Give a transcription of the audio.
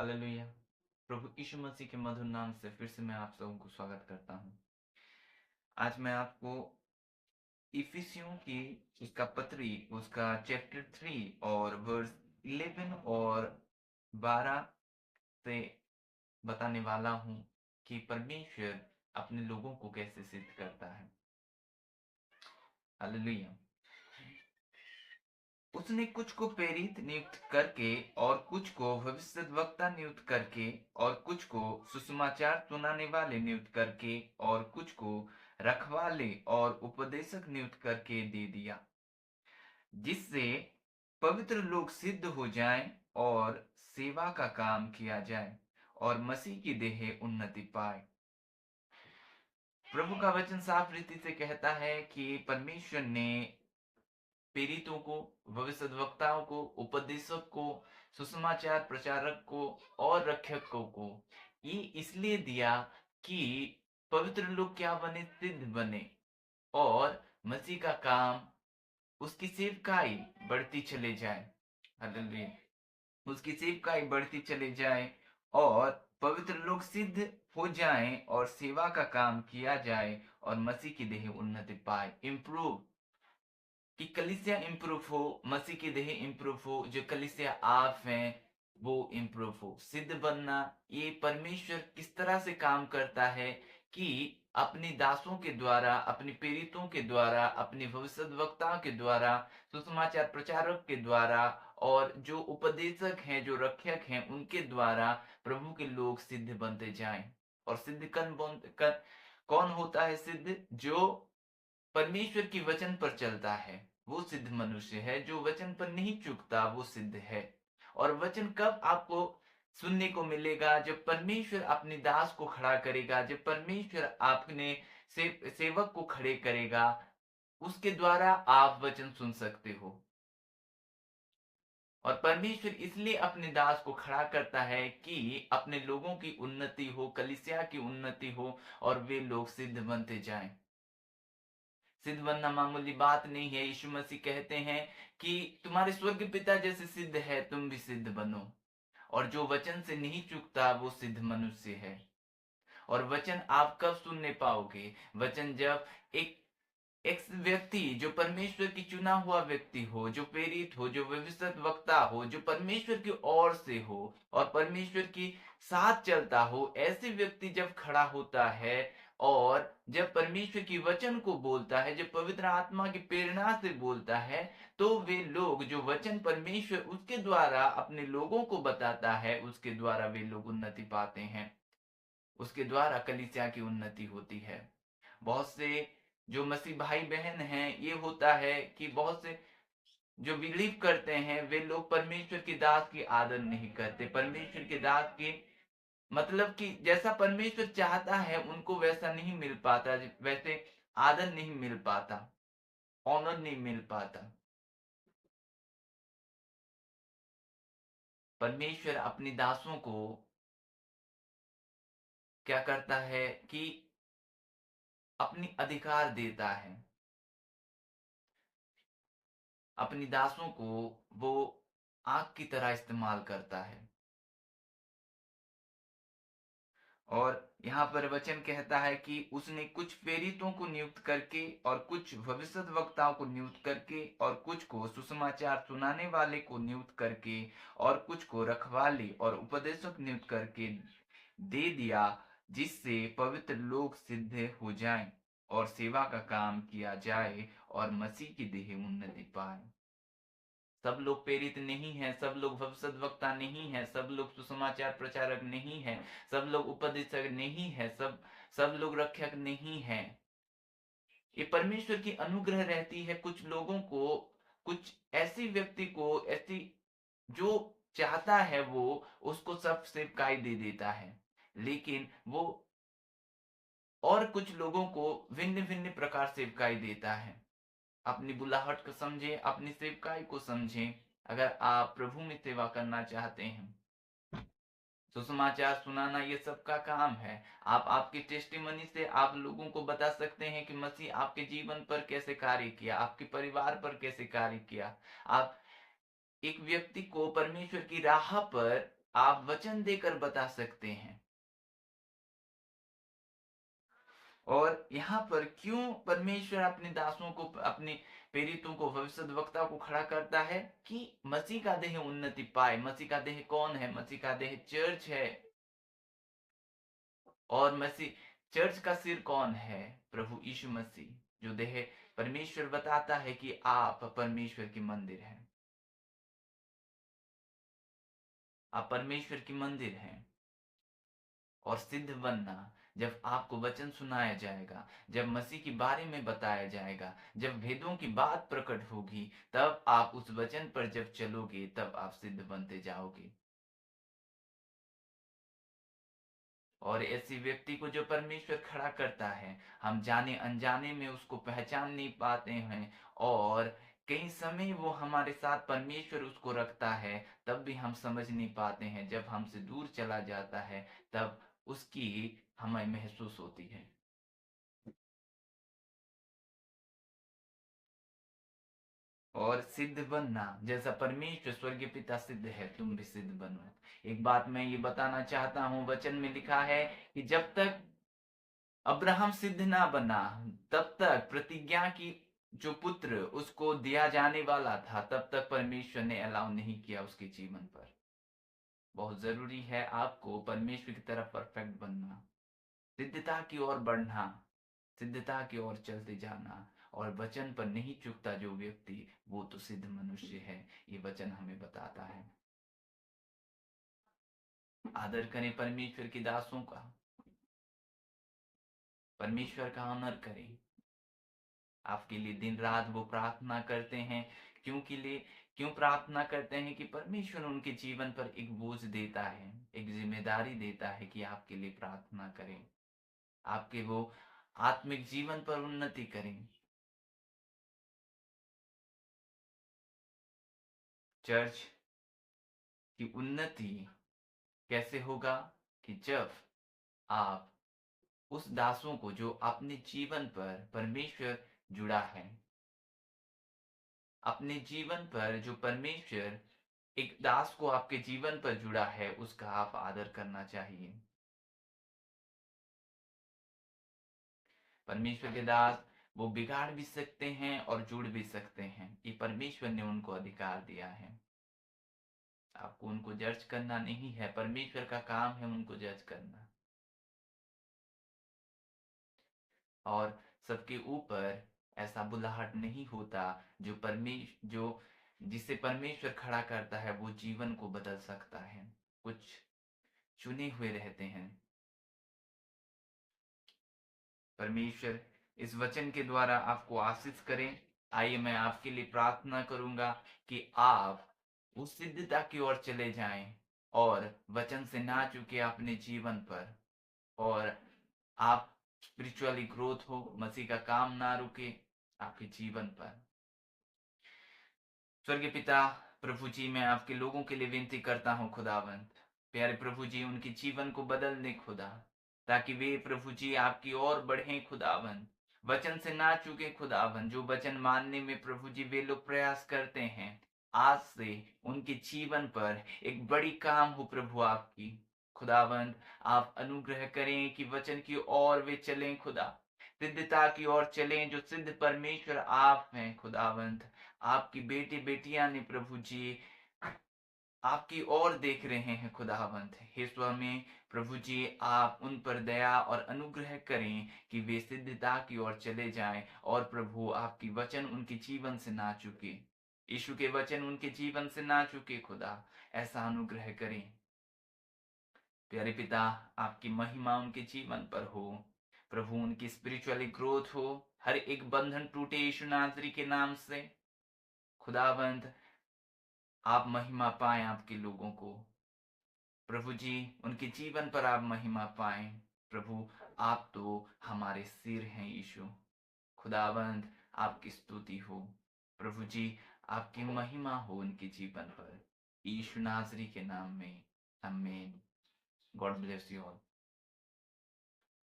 Hallelujah. प्रभु यीशु मसीह के मधुर नाम से फिर से मैं आप सबको स्वागत करता हूँ। आज मैं आपको इफिसियों की उसका पत्री उसका चैप्टर 3 और वर्स 11 और 12 से बताने वाला हूँ कि परमेश्वर अपने लोगों को कैसे सिद्ध करता है। हालेलुया। उसने कुछ को प्रेरित नियुक्त करके और कुछ को भविष्यद्वक्ता नियुक्त करके और कुछ को सुसमाचार सुनाने वाले नियुक्त करके और कुछ को रखवाले और उपदेशक नियुक्त करके दे दिया, जिससे पवित्र लोग सिद्ध हो जाएं और सेवा का काम किया जाए और मसीह की देह उन्नति पाए। प्रभु का वचन साफ रीति से कहता है कि परमेश्वर ने प्रेरितों को, भविष्यद्वक्ताओं को, उपदेशक को, सुसमाचार प्रचारक को और रक्षकों को ये इसलिए दिया कि पवित्र लोग क्या बने, सिद्ध बने और मसीह का काम, उसकी सेवकाई बढ़ती चले जाए। हालेलुया। उसकी सेवकाई बढ़ती चले जाए और पवित्र लोग सिद्ध हो जाएं और सेवा का काम किया जाए और मसीह की देह उन्नति पाए, इम्प्रूव, कि कलीसिया इम्प्रूव हो, मसीह की देह इम्प्रूव हो, जो कलीसिया आप हैं वो इम्प्रूव हो। सिद्ध बनना, ये परमेश्वर किस तरह से काम करता है कि अपने दासों के द्वारा, अपने प्रेरितों के द्वारा, अपने भविष्यद्वक्ताओं के द्वारा, सुसमाचार प्रचारक के द्वारा और जो उपदेशक हैं, जो रक्षक हैं, उनके द्वारा प्रभु के लोग सिद्ध बनते जाएं। और सिद्ध कौन होता है? सिद्ध जो परमेश्वर की वचन पर चलता है वो सिद्ध मनुष्य है। जो वचन पर नहीं चूकता वो सिद्ध है। और वचन कब आपको सुनने को मिलेगा? जब परमेश्वर अपने दास को खड़ा करेगा, जब परमेश्वर अपने सेवक को खड़े करेगा, उसके द्वारा आप वचन सुन सकते हो। और परमेश्वर इसलिए अपने दास को खड़ा करता है कि अपने लोगों की उन्नति हो, कलीसिया की उन्नति हो और वे लोग सिद्ध बनते जाएं। सिद्ध बनना मामूली बात नहीं है। यीशु मसीह कहते हैं कि तुम्हारे स्वर्ग पिता जैसे सिद्ध है, तुम भी सिद्ध बनो। और जो वचन से नहीं चूकता वो सिद्ध मनुष्य है। और वचन आप कब सुनने पाओगे? वचन जब एक एक व्यक्ति जो परमेश्वर की चुना हुआ व्यक्ति हो, जो प्रेरित हो, जो भविष्यद्वक्ता हो, जो परमेश्वर की ओर से हो और परमेश्वर की साथ चलता हो, ऐसे व्यक्ति जब खड़ा होता है और जब परमेश्वर की वचन को बोलता है, जब पवित्र आत्मा की प्रेरणा से बोलता है, तो वे लोग, जो वचन परमेश्वर उसके द्वारा अपने लोगों को बताता है, उसके द्वारा वे लोग उन्नति पाते हैं। उसके द्वारा कलीसिया की उन्नति होती है। बहुत से जो मसीह भाई बहन हैं, ये होता है कि बहुत से जो बिलीव करते हैं वे लोग परमेश्वर के दास की आदर नहीं करते। परमेश्वर के दास की मतलब कि जैसा परमेश्वर चाहता है उनको वैसा नहीं मिल पाता, वैसे आदर नहीं मिल पाता, ऑनर नहीं मिल पाता। परमेश्वर अपने दासों को क्या करता है कि अपनी अधिकार देता है। अपनी दासों को वो आग की तरह इस्तेमाल करता है। और यहाँ पर वचन कहता है कि उसने कुछ प्रेरितों को नियुक्त करके और कुछ भविष्यद्वक्ताओं को नियुक्त करके और कुछ को सुसमाचार सुनाने वाले को नियुक्त करके और कुछ को रखवाले और उपदेशक नियुक्त करके दे दिया, जिससे पवित्र लोग सिद्ध हो जाएं और सेवा का काम किया जाए और मसीह की देह उन्नति पाए। सब लोग प्रेरित नहीं है, सब लोग भविष्यद्वक्ता नहीं है, सब लोग सुसमाचार प्रचारक नहीं है, सब लोग उपदेशक नहीं है, सब लोग रक्षक नहीं है। ये परमेश्वर की अनुग्रह रहती है कुछ लोगों को, कुछ ऐसी व्यक्ति को, ऐसी जो चाहता है वो उसको सब सेवकाई दे देता है। लेकिन वो और कुछ लोगों को भिन्न भिन्न प्रकार सेवकाई देता है। अपनी बुलाहट को समझें, अपनी सेवकाई को समझें। अगर आप प्रभु में सेवा करना चाहते हैं, सुसमाचार सुनाना ये सबका काम है। आप आपकी टेस्टिमनी से आप लोगों को बता सकते हैं कि मसीह आपके जीवन पर कैसे कार्य किया, आपके परिवार पर कैसे कार्य किया। आप एक व्यक्ति को परमेश्वर की राह पर आप वचन देकर बता सकते हैं। और यहाँ पर क्यों परमेश्वर अपने दासों को, अपने प्रेरितों को, भविष्यद्वक्ता को खड़ा करता है? कि मसीह का देह उन्नति पाए। मसीह का देह कौन है? मसीह का देह चर्च है। और मसीह, चर्च का सिर कौन है? प्रभु यीशु मसीह। जो देह, परमेश्वर बताता है कि आप परमेश्वर की मंदिर हैं, आप परमेश्वर की मंदिर हैं। और सिद्ध बनना, जब आपको वचन सुनाया जाएगा, जब मसीह के बारे में बताया जाएगा, जब भेदों की बात प्रकट होगी, तब आप उस वचन पर जब चलोगे, तब आप सिद्ध बनते जाओगे। और ऐसे व्यक्ति को जो परमेश्वर खड़ा करता है, हम जाने अनजाने में उसको पहचान नहीं पाते हैं। और कई समय वो हमारे साथ परमेश्वर उसको रखता है, तब भी हम समझ नहीं पाते हैं। जब हमसे दूर चला जाता है, तब उसकी हमें महसूस होती है। और सिद्ध बनना, जैसा परमेश्वर स्वर्गीय पिता सिद्ध है, तुम भी सिद्ध बनो। एक बात मैं ये बताना चाहता हूँ, वचन में लिखा है कि जब तक अब्राहम सिद्ध ना बना, तब तक प्रतिज्ञा की जो पुत्र उसको दिया जाने वाला था, तब तक परमेश्वर ने अलाउ नहीं किया उसके जीवन पर। बहुत जरूरी है आपको परमेश्वर की तरफ परफेक्ट बनना, सिद्धता की ओर बढ़ना, सिद्धता की ओर चलते जाना। और वचन पर नहीं चुकता जो व्यक्ति, वो तो सिद्ध मनुष्य है, ये वचन हमें बताता है। आदर करें परमेश्वर के दासों का, परमेश्वर का ऑनर करें। आपके लिए दिन रात वो प्रार्थना करते हैं। क्यों प्रार्थना करते हैं? कि परमेश्वर उनके जीवन पर एक बोझ देता है, एक जिम्मेदारी देता है कि आपके लिए प्रार्थना करें, आपके वो आत्मिक जीवन पर उन्नति करें। चर्च की उन्नति कैसे होगा? कि जब आप उस दासों को, जो अपने जीवन पर परमेश्वर जुड़ा है, अपने जीवन पर जो परमेश्वर एक दास को आपके जीवन पर जुड़ा है, उसका आप आदर करना चाहिए। परमेश्वर के दास वो बिगाड़ भी सकते हैं और जुड़ भी सकते हैं, ये परमेश्वर ने उनको अधिकार दिया है। आपको उनको जज करना नहीं है, परमेश्वर का काम है उनको जज करना। और सबके ऊपर ऐसा बुलाहट नहीं होता। जो जिसे परमेश्वर खड़ा करता है, वो जीवन को बदल सकता है। कुछ चुने हुए रहते हैं। परमेश्वर इस वचन के द्वारा आपको आशीष करें। आइए मैं आपके लिए प्रार्थना करूंगा कि आप उस सिद्धता की ओर चले जाएं और वचन से ना चूके अपने जीवन पर। और आप स्पिरिचुअली ग्रोथ हो, मसीह का काम ना रुके आपके जीवन पर। स्वर्गीय पिता, प्रभु जी, मैं आपके लोगों के लिए विनती करता हूँ खुदावंत। प्यारे प्रभु जी, उनके जीवन को बदल दे खुदा, ताकि वे प्रभु जी आपकी ओर बढ़े खुदावंत। वचन से ना चूके खुदावंत। जो वचन मानने में प्रभु जी वे लोग प्रयास करते हैं, आज से उनके जीवन पर एक बड़ी काम हो प्रभु आपकी। खुदावंत, आप अनुग्रह करें कि वचन की ओर वे चलें खुदा, सिद्धता की ओर चलें। जो सिद्ध परमेश्वर आप हैं खुदावंत, आपकी बेटी बेटियां ने प्रभु जी आपकी ओर देख रहे हैं खुदावंत। हे स्वामी, प्रभु जी आप उन पर दया और अनुग्रह करें कि वे सिद्धता की ओर चले जाएं। और प्रभु आपकी वचन उनके जीवन से ना चुके, यीशु के वचन उनके जीवन से ना चुके खुदा, ऐसा अनुग्रह करें। प्यारे पिता, आपकी महिमा उनके जीवन पर हो प्रभु, उनकी स्पिरिचुअली ग्रोथ हो, हर एक बंधन टूटे यीशु नासरी के नाम से। खुदावंत, आप महिमा पाएं आपके लोगों को प्रभु जी, उनके जीवन पर आप महिमा पाएं प्रभु। आप तो हमारे सिर हैं यीशु। खुदावंद, आपकी स्तुति हो प्रभु जी, आपकी महिमा हो उनके जीवन पर, यीशु नासरी के नाम में। आमीन। God bless you all.